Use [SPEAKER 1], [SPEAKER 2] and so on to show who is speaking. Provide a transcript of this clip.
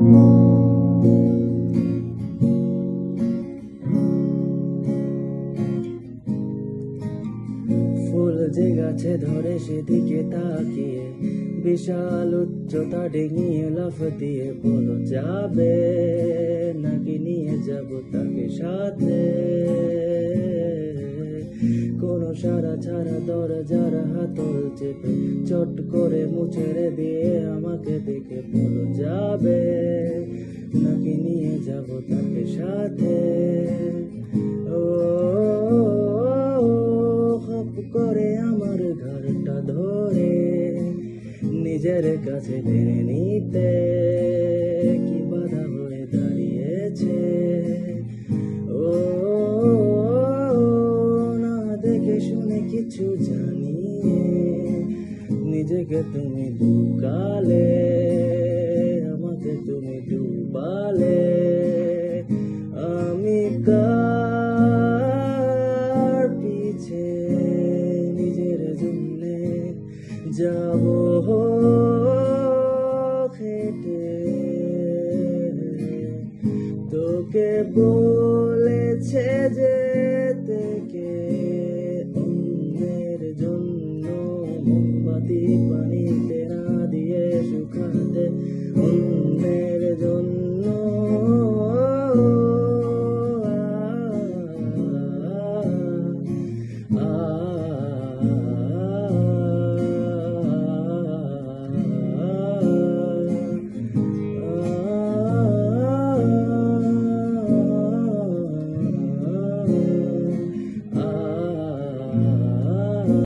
[SPEAKER 1] ফুল যে গাছে ধরে সেদিকে তাকিয়ে বিশাল উচ্চতা ডিঙিয়ে লাফ দিয়ে বলো যাবে নাকি নিয়ে যাব তাকে সাথে। কোন সারা ছাড়া দরজার হাতল চেপে চট করে মুছে দিয়ে আমাকে দেখে বলো যাবে নাকি নিয়ে যাব তাকে সাথে। ও হপ করে আমার ঘরটা ধরে নিজের কাছে টেনে নিতে কি বাধা হয়ে দাঁড়িয়েছে। ও না দেখে শুনে কিছু জানিয়ে নিজেকে তুমি লুকালে, আমাকে তুমি ডুবালে। আমি কার পিছে নিজের জন্যে যাব খেটে। তোকে বলেছে যেতে কে অন্যের জন্য মোমবাতি